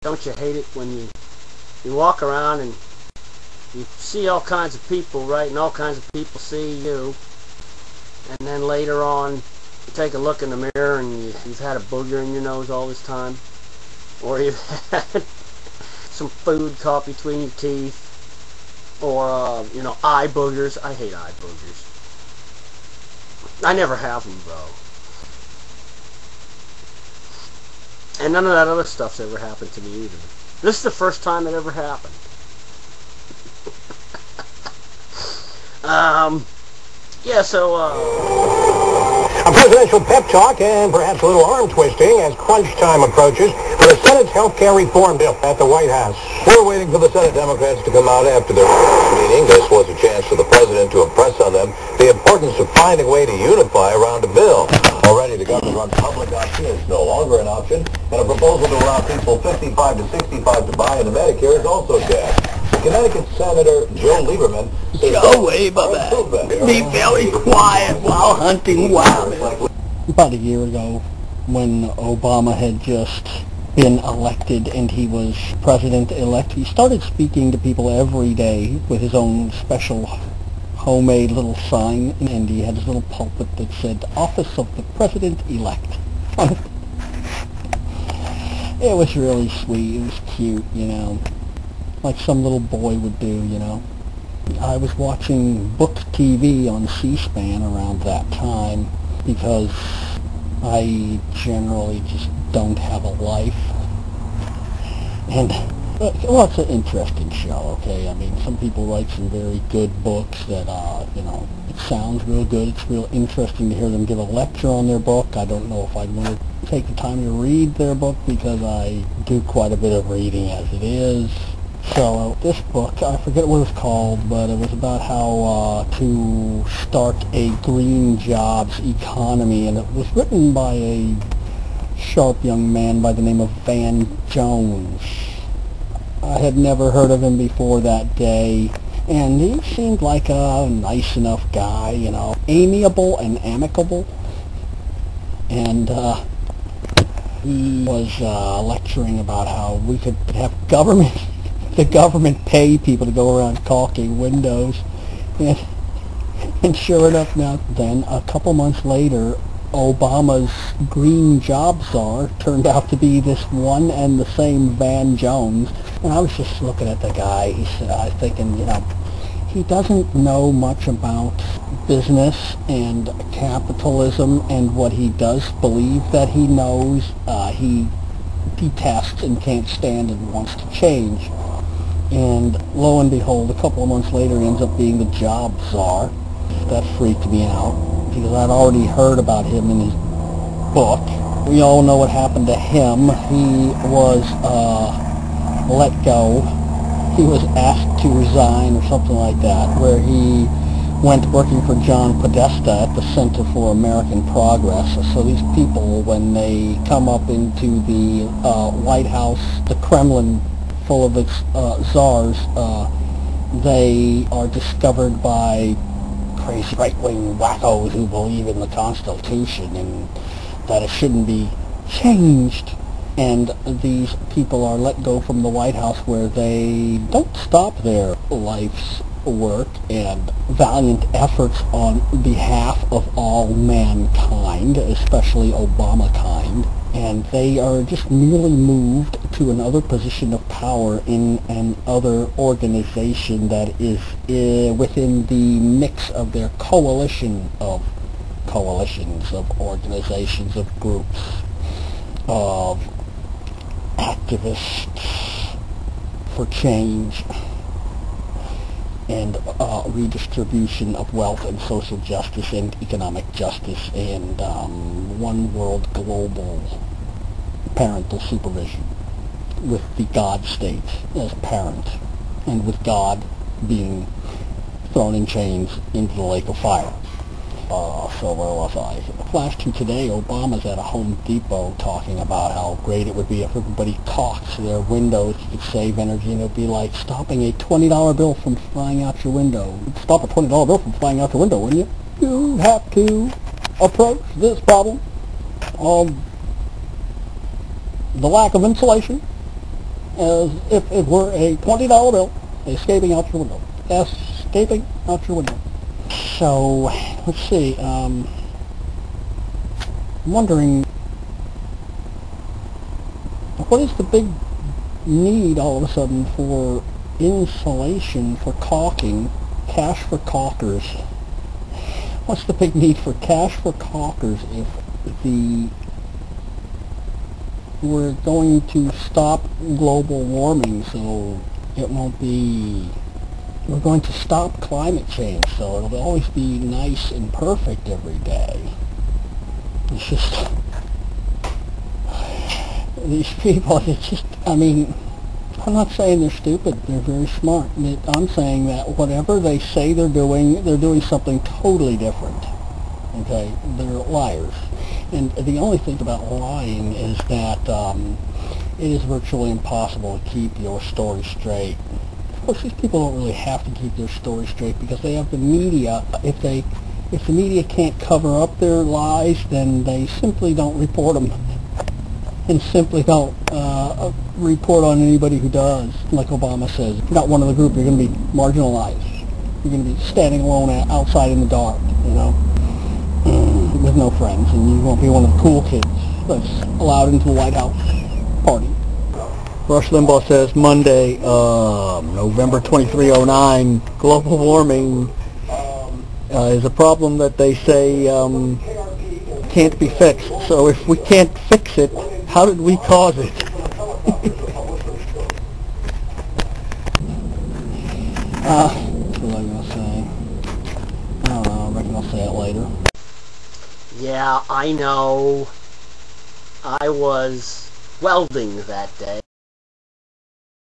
Don't you hate it when you walk around and you see all kinds of people, right, and all kinds of people see you, and then later on you take a look in the mirror and you've had a booger in your nose all this time, or you've had some food caught between your teeth, or you know, eye boogers. I hate eye boogers. I never have them, though. And none of that other stuff's ever happened to me either. This is the first time it ever happened. Yeah, so, a presidential pep talk and perhaps a little arm twisting as crunch time approaches for the Senate's health care reform bill at the White House. We're waiting for the Senate Democrats to come out after their meeting. This was a chance for the president to impress on them the importance of finding a way to unify around a bill. Already, the government-run public option is no longer an option, and a proposal to allow people 55 to 65 to buy into Medicare is also dashed. Connecticut Senator Joe Lieberman says be very quiet while hunting wild. About a year ago, when Obama had just been elected and he was president-elect, he started speaking to people every day with his own special homemade little sign, and he had his little pulpit that said, "Office of the President-elect." It was really sweet. It was cute, you know, like some little boy would do, you know. I was watching book TV on C-SPAN around that time because I generally just don't have a life. And, well, it's an interesting show, okay? I mean, some people write some very good books that, you know, it sounds real good. It's real interesting to hear them give a lecture on their book. I don't know if I'd want to take the time to read their book because I do quite a bit of reading as it is. So this book, I forget what it was called, but it was about how to start a green jobs economy, and it was written by a sharp young man by the name of Van Jones. I had never heard of him before that day, and he seemed like a nice enough guy, you know, amiable and amicable, and he was lecturing about how we could have the government pay people to go around caulking windows, and sure enough, now then, a couple months later, Obama's Green Jobs Czar turned out to be this one and the same Van Jones, and I was just looking at the guy. I was thinking, you know, he doesn't know much about business and capitalism, and what he does believe that he knows, he detests and can't stand and wants to change. And lo and behold, a couple of months later, he ends up being the job czar. That freaked me out because I'd already heard about him in his book. We all know what happened to him. He was let go. He was asked to resign or something like that, where he went working for John Podesta at the Center for American Progress. So these people, when they come up into the White House, the Kremlin, full of its czars, they are discovered by crazy right-wing wackos who believe in the Constitution and that it shouldn't be changed. And these people are let go from the White House, where they don't stop their life's work and valiant efforts on behalf of all mankind, especially Obama kind, and they are just merely moved to another position of power in another organization that is within the mix of their coalitions of organizations, of groups, of activists for change and redistribution of wealth and social justice and economic justice and one world global parental supervision, with the God state as parent, and with God being thrown in chains into the lake of fire. So where was I? Flash to today, Obama's at a Home Depot talking about how great it would be if everybody caulks their windows to save energy, and it would be like stopping a $20 bill from flying out your window. You'd stop a $20 bill from flying out your window, wouldn't you? You have to approach this problem of the lack of insulation as if it were a $20 bill escaping out your window. Escaping out your window. So, let's see, I'm wondering, what is the big need all of a sudden for insulation for caulking, cash for caulkers? What's the big need for cash for caulkers if we're going to stop global warming, so it won't be, we're going to stop climate change, so it'll always be nice and perfect every day. It's just, these people, it's just, I mean, I'm not saying they're stupid, they're very smart. I'm saying that whatever they say they're doing something totally different. Okay, they're liars. And the only thing about lying is that it is virtually impossible to keep your story straight. Of course, these people don't really have to keep their story straight because they have the media. If the media can't cover up their lies, then they simply don't report them, and simply don't report on anybody who does. Like Obama says, if you're not one of the group, you're going to be marginalized. You're going to be standing alone outside in the dark, you know, with no friends, and you won't be one of the cool kids that's allowed into the White House party. Rush Limbaugh says Monday, November 2309, global warming is a problem that they say can't be fixed. So if we can't fix it, how did we cause it? What was I going to say? I don't know, I reckon I'll say it later. Yeah, I know. I was welding that day.